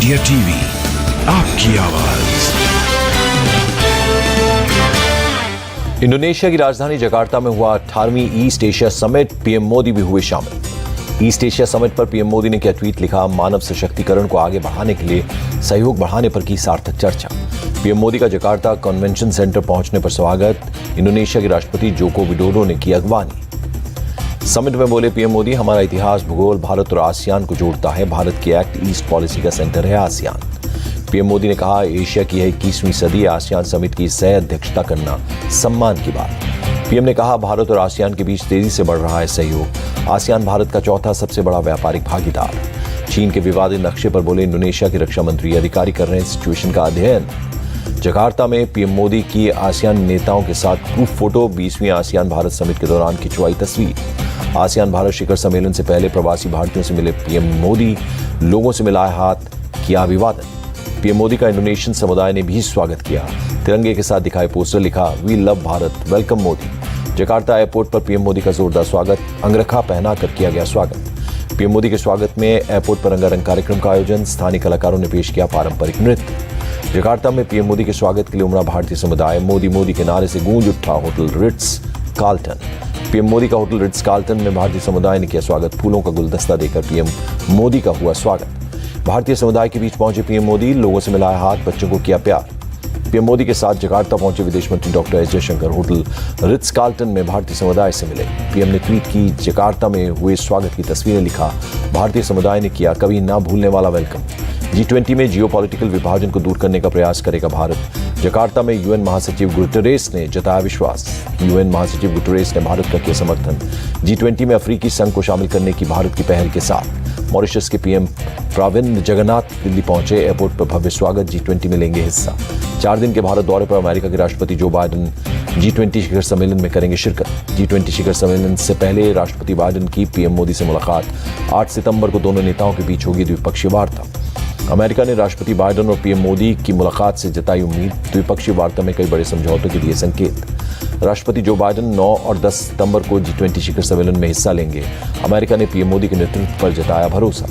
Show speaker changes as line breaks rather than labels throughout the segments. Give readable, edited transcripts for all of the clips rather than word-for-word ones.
India TV, आपकी आवाज।
Indonesia की राजधानी जकार्ता में हुआ 18वीं East Asia summit, PM Modi भी हुए शामिल। ईस्ट एशिया समिट पर पीएम मोदी ने क्या ट्वीट लिखा, मानव सशक्तिकरण को आगे बढ़ाने के लिए सहयोग बढ़ाने पर की सार्थक चर्चा। पीएम मोदी का जकार्ता कन्वेंशन सेंटर पहुंचने पर स्वागत, इंडोनेशिया के राष्ट्रपति जोको विडोडो ने की अगवानी। समिट में बोले पीएम मोदी, हमारा इतिहास, भूगोल भारत और आसियान को जोड़ता है। भारत की एक्ट ईस्ट पॉलिसी का सेंटर है आसियान। पीएम मोदी ने कहा, एशिया की है 21वीं सदी, आसियान समिट की सह अध्यक्षता करना सम्मान की बात। पीएम ने कहा, भारत और आसियान के बीच तेजी से बढ़ रहा है सहयोग। आसियान भारत का चौथा सबसे बड़ा व्यापारिक भागीदार। चीन के विवादित नक्शे पर बोले इंडोनेशिया के रक्षा मंत्री, अधिकारी कर रहे हैं सिचुएशन का अध्ययन। जकार्ता में पीएम मोदी की आसियान नेताओं के साथ ग्रुप फोटो, 20वीं आसियान भारत समिट के दौरान खिंचवाई तस्वीर। आसियान भारत शिखर सम्मेलन से पहले प्रवासी भारतीयों से मिले पीएम मोदी, लोगों से मिलाए हाथ, किया अभिवादन। पीएम मोदी का इंडोनेशियन समुदाय ने भी स्वागत किया। तिरंगे के साथ दिखाए पोस्टर, लिखा we love Bharat, welcome Modi. Jakarta airport पर पीएम मोदी का जोरदार स्वागत, अंगरखा पहनाकर किया गया स्वागत। पीएम मोदी के स्वागत में एयरपोर्ट पर रंगारंग कार्यक्रम का आयोजन, स्थानीय कलाकारों ने पेश किया पारंपरिक नृत्य। जकार्ता में पीएम मोदी के स्वागत के लिए उमड़ा भारतीय समुदाय। मोदी मोदी के नारे से गूंज उठा hotel Ritz Carlton. PM Modi का होटल रिट्स कार्ल्टन में भारतीय समुदाय ने किया स्वागत, फूलों का गुलदस्ता देकर पीएम मोदी का हुआ स्वागत। भारतीय समुदाय के बीच पहुंचे पीएम मोदी, लोगों से मिलाया हाथ, बच्चों को किया प्यार। पीएम मोदी के साथ जकार्ता पहुंचे विदेश मंत्री doctor S Jaishankar, hotel Ritz Carlton में भारतीय समुदाय से मिले। पीएम ने ट्वीट की, जकार्ता में हुए स्वागत की तस्वीरें, लिखा भारतीय समुदाय ने किया कभी ना भूलने वाला वेलकम। G20 में जियोपॉलिटिकल विभाजन को दूर करने का प्रयास करेगा भारत। जकार्ता में यूएन महासचिव गुटेरेस ने जताया विश्वास। यूएन महासचिव गुटेरेस ने भारत का किया समर्थन। G20 में अफ्रीकी संघ को शामिल करने की भारत की पहल के साथ मॉरिशस के पीएम प्रविंद जगन्नाथ दिल्ली पहुंचे, एयरपोर्ट पर भव्य स्वागत। G20 में लेंगे हिस्सा। 4 दिन के भारत दौरे पर अमेरिका के राष्ट्रपति जो बाइडेन G20 शिखर सम्मेलन में करेंगे शिरकत। G20 शिखर सम्मेलन से पहले राष्ट्रपति बाइडेन की पीएम मोदी से मुलाकात। 8 सितंबर को दोनों नेताओं के बीच होगी द्विपक्षीय वार्ता। अमेरिका ने राष्ट्रपति बाइडेन और पीएम मोदी की मुलाकात से जताई उम्मीद, द्विपक्षीय वार्ता में कई बड़े समझौतों के दिए संकेत। राष्ट्रपति जो बाइडेन 9 और 10 सितंबर को G20 शिखर सम्मेलन में हिस्सा लेंगे। अमेरिका ने पीएम मोदी के नेतृत्व पर जताया भरोसा।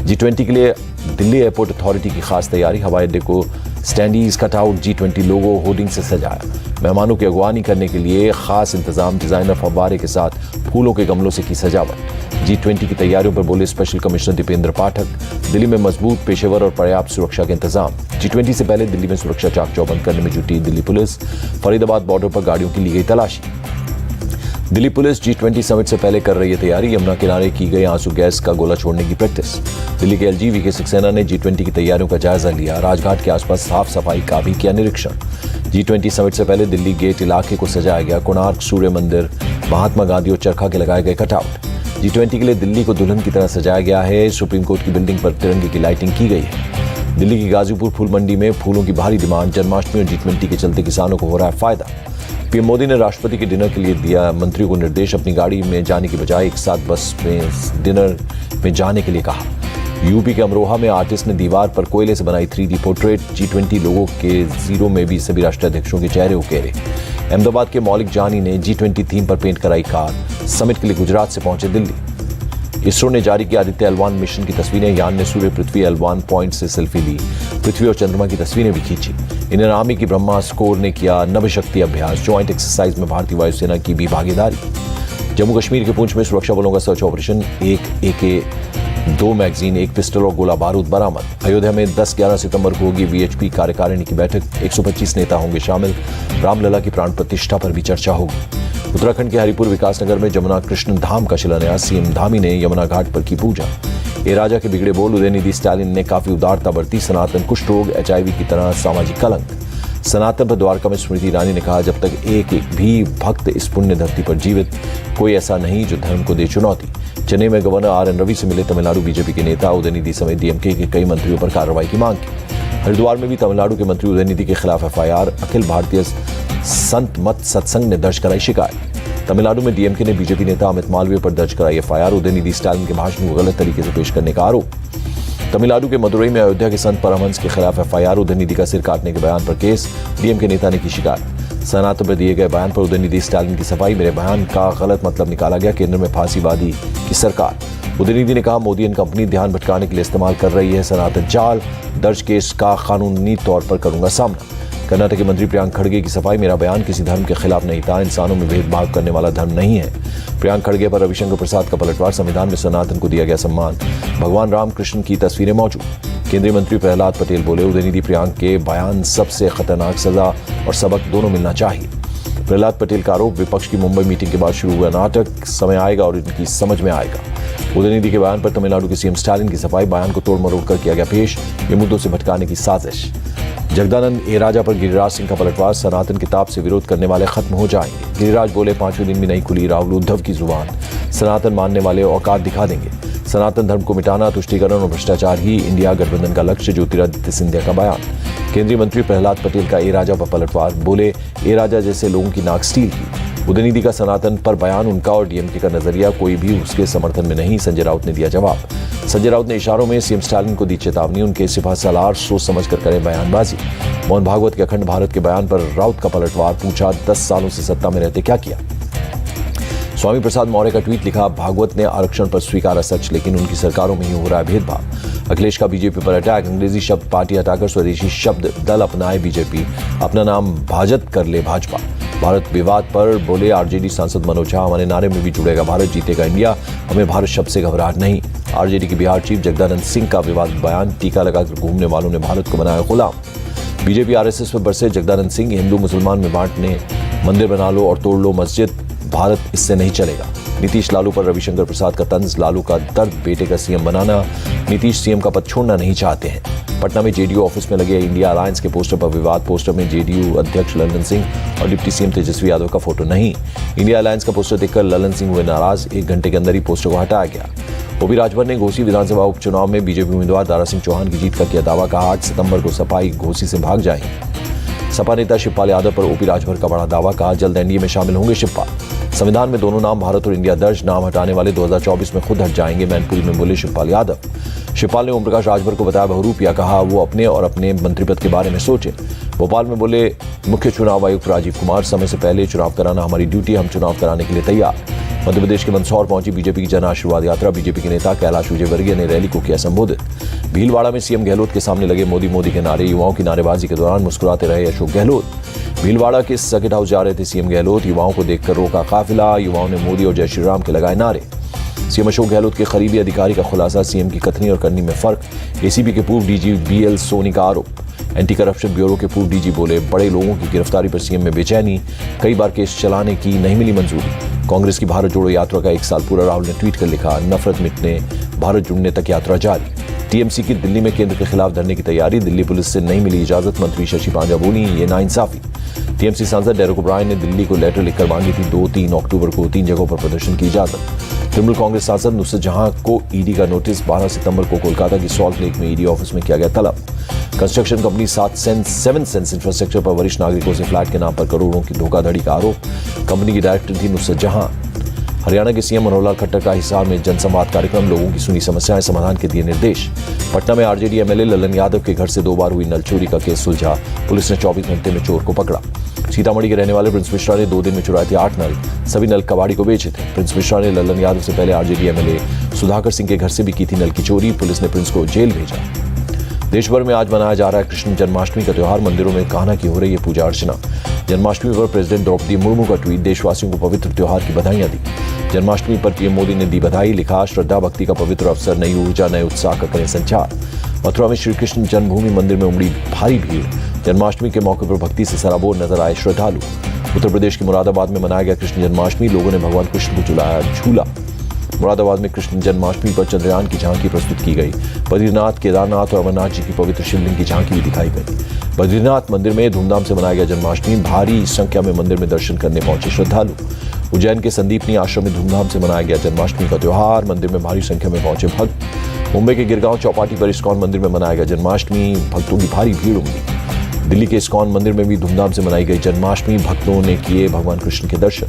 G20 के लिए दिल्ली एयरपोर्ट अथॉरिटी की खास तैयारी, हवाई अड्डे को स्टैंडीज कटआउट G20 लोगो होर्डिंग से सजाया। मेहमानों की अगवानी करने के लिए खास इंतजाम, डिजाइनर फव्वारे के साथ फूलों के गमलों से की सजावट। G20 की तैयारियों पर बोले स्पेशल कमिश्नर दीपेंद्र पाठक, दिल्ली में मजबूत, पेशेवर और पर्याप्त सुरक्षा के इंतजाम। G20 से पहले दिल्ली में सुरक्षा चाक चौबंद करने में जुटी दिल्ली पुलिस। फरीदाबाद बॉर्डर पर गाड़ियों की ली गई तलाशी। दिल्ली पुलिस G20 समिट से पहले कर रही है तैयारी, यमुना किनारे की गई आंसू गैस का गोला छोड़ने की प्रैक्टिस। दिल्ली के LG वीके सक्सेना ने G20 की तैयारियों का जायजा लिया, राजघाट के आसपास साफ सफाई का भी किया निरीक्षण। G20 समिट से पहले दिल्ली गेट इलाके को सजाया गया, कोणार्क सूर्य मंदिर, महात्मा गांधी और चरखा के लगाए गए कटआउट। G20 के लिए दिल्ली को दुल्हन की तरह सजाया गया है, सुप्रीम कोर्ट की बिल्डिंग पर तिरंगे की लाइटिंग की गई है। दिल्ली की गाजीपुर फूल मंडी में फूलों की भारी डिमांड, जन्माष्टमी और G20 के चलते किसानों को हो रहा है फायदा। पीएम मोदी ने राष्ट्रपति के डिनर के लिए दिया मंत्रियों को निर्देश, अपनी गाड़ी में जाने की बजाय एक साथ बस में डिनर में जाने के लिए कहा। यूपी के अमरोहा में आर्टिस्ट ने दीवार पर कोयले से बनाई 3D पोर्ट्रेट। G20 लोगों के जीरो में भी सभी राष्ट्रीय अध्यक्षों के चेहरे उकेरे। अहमदाबाद के मौलिक जानी ने G20 थीम पर पेंट कराई कार। समिट के लिए गुजरात से पहुंचे दिल्ली। इसरो ने जारी किया आदित्य L1 मिशन की तस्वीरें। यान ने सूर्य पृथ्वी L1 पॉइंट से सेल्फी ली। पृथ्वी और चंद्रमा की तस्वीरें भी खींची। इंडियन आर्मी की ब्रह्मास कोर ने किया नभशक्ति अभ्यास। ज्वाइंट एक्सरसाइज में भारतीय वायुसेना की भी भागीदारी। जम्मू कश्मीर के पुंछ में सुरक्षा बलों का सर्च ऑपरेशन, एक AK-2 मैगजीन, एक पिस्टल और गोला बारूद बरामद। अयोध्या में 10-11 सितंबर को होगी VHP कार्यकारिणी की बैठक, 125 नेता होंगे शामिल। रामलला की प्राण प्रतिष्ठा पर भी चर्चा होगी। उत्तराखंड के हरिपुर विकासनगर में जमुना कृष्ण धाम का शिलान्यास, सीएम धामी ने यमुना घाट पर की पूजा। ए राजा के बिगड़े बोल, उदयनिधि स्टालिन ने काफी उदारता बरती। सनातन कुष्ठ रोग, HIV की तरह सामाजिक कलंक। सनातन पर द्वारका में स्मृति ईरानी ने कहा, जब तक एक भी भक्त इस पुण्य धरती पर जीवित, कोई ऐसा नहीं जो धर्म को दे चुनौती। चेन्नई में गवर्नर RN रवि से मिले तमिलनाडु बीजेपी के नेता, उदयनिधि समेत DMK के कई मंत्रियों पर कार्रवाई की मांग की। हरिद्वार में भी तमिलनाडु के मंत्री उदयनिधि के खिलाफ FIR, अखिल भारतीय संत मत सत्संग ने दर्ज कराई शिकायत। तमिलनाडु में DMK ने बीजेपी नेता अमित मालवीय पर दर्ज कराई FIR, उदयनिधि स्टालिन के भाषण को गलत तरीके से पेश करने का आरोप। तमिलनाडु के मदुरई में अयोध्या के संत परमहंस के खिलाफ FIR, उदयनिधि का सिर काटने के बयान पर केस, DMK नेता ने की शिकायत। सनातन पर दिए गए बयान पर उदयनिधि स्टालिन की सफाई, मेरे बयान का गलत मतलब निकाला गया, केंद्र में फांसीवादी की सरकार। उदयनिधि ने कहा, मोदी एंड कंपनी ध्यान भटकाने के लिए इस्तेमाल कर रही है सनातन जाल, दर्ज केस का कानूनी तौर पर करूंगा सामना। कर्नाटक के मंत्री प्रियांक खड़गे की सफाई, मेरा बयान किसी धर्म के खिलाफ नहीं था, इंसानों में भेदभाव करने वाला धर्म नहीं है। प्रियांक खड़गे पर रविशंकर प्रसाद का पलटवार, संविधान में सनातन को दिया गया सम्मान, भगवान रामकृष्ण की तस्वीरें मौजूद। केंद्रीय मंत्री प्रहलाद पटेल बोले, उदयनिधि प्रियांक के बयान सबसे खतरनाक, सजा और सबक दोनों मिलना चाहिए। प्रहलाद पटेल का आरोप, विपक्ष की मुंबई मीटिंग के बाद शुरू हुआ नाटक, समय आएगा और इनकी समझ में आएगा। उदयनिधि के बयान पर तमिलनाडु के सीएम स्टालिन की सफाई, बयान को तोड़ मरोड़ कर किया गया पेश, ये मुद्दों से भटकाने की साजिश। जगदानंद ए राजा पर गिरिराज सिंह का पलटवार, सनातन किताब से विरोध करने वाले खत्म हो जाएंगे। गिरिराज बोले, 5वें दिन भी नहीं खुली राहुल उद्धव की जुबान, सनातन मानने वाले औकात दिखा देंगे। सनातन धर्म को मिटाना, तुष्टीकरण और भ्रष्टाचार ही इंडिया गठबंधन का लक्ष्य, ज्योतिरादित्य सिंधिया का बयान। केंद्रीय मंत्री प्रहलाद पटेल का ए राजा पर पलटवार, बोले, ए राजा जैसे लोगों की नाक स्टील की। उदयनिधि का सनातन पर बयान, उनका और डीएमके का नजरिया कोई भी उसके समर्थन में नहीं, संजय राउत ने दिया जवाब। संजय राउत ने इशारों में सीएम स्टालिन को दी चेतावनी, उनके सिपह सलार सोच समझ कर करें बयानबाजी। मोहन भागवत के अखंड भारत के बयान पर राउत का पलटवार, पूछा 10 सालों से सत्ता में रहते क्या किया। स्वामी प्रसाद मौर्य का ट्वीट लिखा, भागवत ने आरक्षण पर स्वीकारा सच, लेकिन उनकी सरकारों में ही हो रहा है भेदभाव। अखिलेश का बीजेपी पर अटैक, अंग्रेजी शब्द पार्टी हटाकर स्वदेशी शब्द दल अपनाए बीजेपी, अपना नाम भाजत कर ले भाजपा। भारत विवाद पर बोले आरजेडी सांसद मनोज झा, हमारे नारे में भी जुड़ेगा भारत जीतेगा इंडिया, हमें भारत शब्द से घबराहट नहीं। आरजेडी के बिहार चीफ जगदानंद सिंह का विवादित बयान, टीका लगाकर घूमने वालों ने भारत को बनाया गुलाम। बीजेपी आरएसएस पर बरसे जगदानंद सिंह, हिंदू मुसलमान में बांटने, मंदिर बना लो और तोड़ लो मस्जिद, भारत इससे नहीं चलेगा। नीतीश लालू पर रविशंकर प्रसाद का तंज, लालू का दर्द बेटे का सीएम बनाना, नीतीश सीएम का पद छोड़ना नहीं चाहते हैं। पटना में जेडीयू ऑफिस में लगे इंडिया अलायंस के पोस्टर पर विवाद, पोस्टर में जेडीयू अध्यक्ष ललन सिंह और डिप्टी सीएम तेजस्वी यादव का फोटो नहीं। इंडिया अलायंस का पोस्टर देखकर ललन सिंह हुए नाराज, 1 घंटे के अंदर ही पोस्टर को हटाया गया। ओपी राजभर ने घोसी विधानसभा उपचुनाव में बीजेपी उम्मीदवार दारा सिंह चौहान की जीत का किया दावा, कहा 8 सितंबर को सपाई घोसी से भाग जाएंगे। सपा नेता शिवपाल यादव पर ओपी राजभर का बड़ा दावा, कहा जल्द एनडीए में शामिल होंगे शिवपाल। संविधान में दोनों नाम भारत और इंडिया दर्ज, नाम हटाने वाले 2024 में खुद हट जाएंगे, मैनपुरी में बोले शिवपाल यादव। शिवपाल ने ओम प्रकाश राजभर को बताया बहुरूपिया, कहा वो अपने और अपने मंत्रिपद के बारे में सोचे। भोपाल में बोले मुख्य चुनाव आयुक्त राजीव कुमार, समय से पहले चुनाव कराना हमारी ड्यूटी, हम चुनाव कराने के लिए तैयार। मध्य प्रदेश के मंदसौर पहुंची बीजेपी की जन आशीर्वाद यात्रा, बीजेपी के नेता कैलाश विजयवर्गीय ने रैली को किया संबोधित। भीलवाड़ा में सीएम गहलोत के सामने लगे मोदी मोदी के नारे, युवाओं की नारेबाजी के दौरान मुस्कुराते रहे अशोक गहलोत। भीलवाड़ा के सर्किट हाउस जा रहे थे सीएम गहलोत, युवाओं को देखकर रोका काफिला, युवाओं ने मोदी और जय श्री राम के लगाए नारे। सीएम अशोक गहलोत के करीबी अधिकारी का खुलासा, सीएम की कथनी और करनी में फर्क। एसीबी के पूर्व डीजी बीएल सोनी का आरोप। एंटी करप्शन ब्यूरो के पूर्व डीजी बोले बड़े लोगों की गिरफ्तारी पर सीएम में बेचैनी, कई बार केस चलाने की नहीं मिली मंजूरी। कांग्रेस की भारत जोड़ो यात्रा का 1 साल पूरा, राहुल ने ट्वीट कर लिखा, नफरत मिटने भारत जुड़ने तक यात्रा जारी। टीएमसी की दिल्ली में केंद्र के खिलाफ धरने की तैयारी, दिल्ली पुलिस से नहीं मिली इजाजत, मंत्री शशि पांजा बोली ये नाइंसाफी। टीएमसी सांसद डेरेक ओब्रायन ने दिल्ली को लेटर लिखकर मांगी थी 2-3 अक्टूबर को 3 जगहों पर प्रदर्शन की इजाजत। तृणमूल कांग्रेस सांसद नुसरत जहां को ईडी का नोटिस, 12 सितंबर को कोलकाता की सॉल्ट लेक में ईडी ऑफिस में किया गया तलब। कंस्ट्रक्शन कंपनी 7 सेंस इंफ्रास्ट्रक्चर पर वरिष्ठ नागरिकों से फ्लैट के नाम पर करोड़ों की धोखाधड़ी का आरोप। कंपनी की डायरेक्टर थी नुसरत जहां। हरियाणा के सीएम मनोहर लाल खट्टर का हिसार में जनसंवाद कार्यक्रम, लोगों की सुनी समस्याएं, समाधान के दिए निर्देश। पटना में आरजेडी एमएलए ललन यादव के घर से 2 बार हुई नल चोरी का केस सुलझा, पुलिस ने 24 घंटे में चोर को पकड़ा। सीतामढ़ी के रहने वाले प्रिंस मिश्रा ने 2 दिन में चुराए थे 8 नल, सभी नल कबाड़ी को बेचे थे। प्रिंस मिश्रा ने ललन यादव से पहले आरजेडी एमएलए सुधाकर सिंह के घर से भी की थी नल की चोरी, पुलिस ने प्रिंस को जेल भेजा। देश भर में आज मनाया जा रहा है कृष्ण जन्माष्टमी का त्योहार, मंदिरों में कान्हा की हो रही है पूजा अर्चना। जन्माष्टमी पर प्रेसिडेंट द्रौपदी मुर्मू का ट्वीट, देशवासियों को पवित्र त्योहार की बधाइयां दी। जन्माष्टमी पर पीएम मोदी ने दी बधाई, लिखा श्रद्धा भक्ति का पवित्र अवसर, नई ऊर्जा नए उत्साह का करें संचार। मथुरा में श्री कृष्ण जन्मभूमि मंदिर में उमड़ी भारी भीड़, जन्माष्टमी के मौके पर भक्ति से सराबोर नजर आए श्रद्धालु। उत्तर प्रदेश के मुरादाबाद में मनाया गया कृष्ण जन्माष्टमी, लोगों ने भगवान कृष्ण को झुलाया झूला। मुरादाबाद में कृष्ण जन्माष्टमी पर चंद्रयान की झांकी प्रस्तुत की गई। बद्रीनाथ, केदारनाथ और अमरनाथ जी की पवित्र शिवलिंग की झांकी भी दिखाई गई। बद्रीनाथ मंदिर में धूमधाम से मनाया गया जन्माष्टमी, भारी संख्या में मंदिर में दर्शन करने पहुंचे श्रद्धालु। उज्जैन के संदीपनी आश्रम में धूमधाम से मनाया गया जन्माष्टमी का त्योहार, मंदिर में भारी संख्या में पहुंचे भक्त। मुंबई के गिरगांव चौपाटी पर इस्कॉन मंदिर में मनाया गया जन्माष्टमी, भक्तों की भारी भीड़ उमड़ी। दिल्ली के इस्कॉन मंदिर में भी धूमधाम से मनाई गई जन्माष्टमी, भक्तों ने किए भगवान कृष्ण के दर्शन।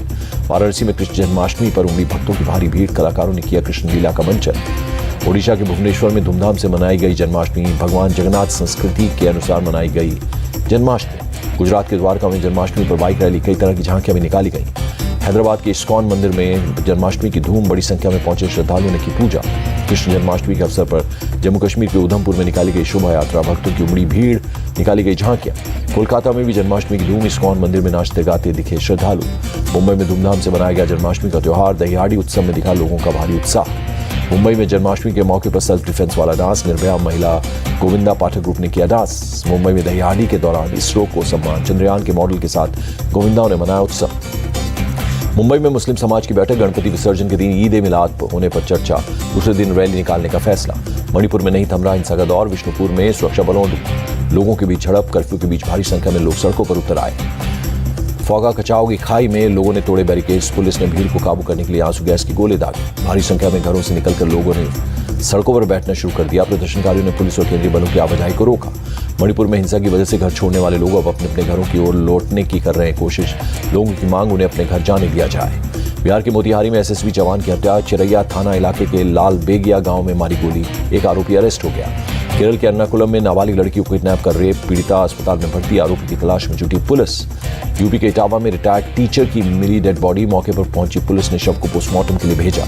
वाराणसी में कृष्ण जन्माष्टमी पर उमड़ी भक्तों की भारी भीड़, कलाकारों ने किया कृष्ण लीला का मंचन। ओडिशा के भुवनेश्वर में धूमधाम से मनाई गई जन्माष्टमी, भगवान जगन्नाथ संस्कृति के अनुसार मनाई गई जन्माष्टमी। गुजरात के द्वारका में जन्माष्टमी पर बाइक रैली, कई तरह की झांकियां भी निकाली गई। हैदराबाद के इस्कॉन मंदिर में जन्माष्टमी की धूम, बड़ी संख्या में पहुंचे श्रद्धालुओं ने की पूजा। कृष्ण जन्माष्टमी के अवसर पर जम्मू कश्मीर के उधमपुर में निकाली गई शोभा यात्रा, भक्तों की उमड़ी भीड़, निकाली गई झांकियां। कोलकाता में भी जन्माष्टमी की धूम, इस्कॉन मंदिर में नाचते गाते दिखे श्रद्धालु। मुंबई में धूमधाम से मनाया गया जन्माष्टमी का त्योहार, दहिहाड़ी उत्सव में दिखा लोगों का भारी उत्साह। मुंबई में जन्माष्टमी के मौके पर सेल्फ डिफेंस वाला डांस, निर्भया महिला गोविंदा पाठक ग्रुप ने किया डांस। मुंबई में दहिहाड़ी के दौरान इसरो को सम्मान, चंद्रयान के मॉडल के साथ गोविंदाओं ने मनाया उत्सव। मुंबई में मुस्लिम समाज की बैठक, गणपति विसर्जन के दिन ईद-ए-मिलाद होने पर चर्चा, दूसरे दिन रैली निकालने का फैसला। मणिपुर में नहीं थम रहा हिंसा का दौर, विष्णुपुर में सुरक्षा बलों लोगों के बीच झड़प, कर्फ्यू के बीच भारी संख्या में लोग सड़कों पर उतर आए। फौगा कचाओ की खाई में लोगों ने तोड़े बैरिकेड्स, पुलिस ने भीड़ को काबू करने के लिए आंसू गैस की गोले दागे। भारी संख्या में घरों से निकलकर लोगों ने सड़कों पर बैठना शुरू कर दिया। प्रदर्शनकारियों ने पुलिस और केंद्रीय बलों की आवाजाही को रोका। मणिपुर में हिंसा की वजह से घर छोड़ने वाले लोग अब अपने अपने घरों की ओर लौटने की कर रहे हैं कोशिश। लोगों की मांग, उन्हें अपने घर जाने दिया जाए। बिहार के मोतिहारी में एसएसबी जवान की हत्या, चिरैया थाना इलाके के लाल बेगिया गांव में मारी गोली, एक आरोपी अरेस्ट हो गया। केरल के एर्नाकुलम में नाबालिग लड़की को किडनैप कर रेप, पीड़िता अस्पताल में भर्ती, आरोपी की तलाश में जुटी पुलिस। यूपी के इटावा में रिटायर्ड टीचर की मिली डेड बॉडी, मौके पर पहुंची पुलिस ने शव को पोस्टमार्टम के लिए भेजा।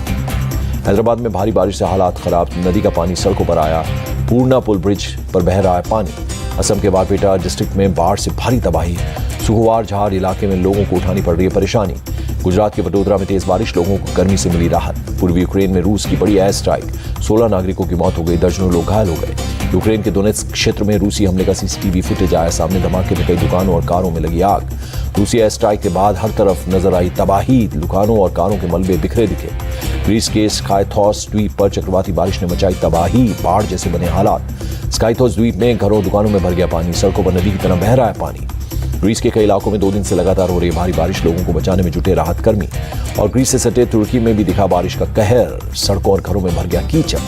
हैदराबाद में भारी बारिश से हालात खराब, नदी का पानी सड़कों पर आया, पूर्णा पुल ब्रिज पर बह रहा है पानी। असम के बारपेटा डिस्ट्रिक्ट में बाढ़ से भारी तबाही, सुखवार झार इलाके में लोगों को उठानी पड़ रही है परेशानी। गुजरात के वडोदरा में तेज बारिश, लोगों को गर्मी से मिली राहत। पूर्वी यूक्रेन में रूस की बड़ी एयर स्ट्राइक, 16 नागरिकों की मौत हो गई, दर्जनों लोग घायल हो गए। यूक्रेन के दोनेत्स्क क्षेत्र में रूसी हमले का सीसीटीवी फुटेज आया सामने, धमाके में कई दुकानों और कारों में लगी आग। रूसी एयर स्ट्राइक के बाद हर तरफ नजर आई तबाही, दुकानों और कारों के मलबे बिखरे दिखे। ग्रीस के स्काइथोस द्वीप पर चक्रवाती बारिश ने मचाई तबाही, बाढ़ जैसे बने हालात। स्काइथोस द्वीप में घरों दुकानों में भर गया पानी, सड़कों पर नदी की तरह बह रहा है पानी। ग्रीस के कई इलाकों में 2 दिन से लगातार हो रही भारी बारिश, लोगों को बचाने में जुटे राहत कर्मी। और ग्रीस से सटे तुर्की में भी दिखा बारिश का कहर, सड़कों और घरों में भर गया कीचड़।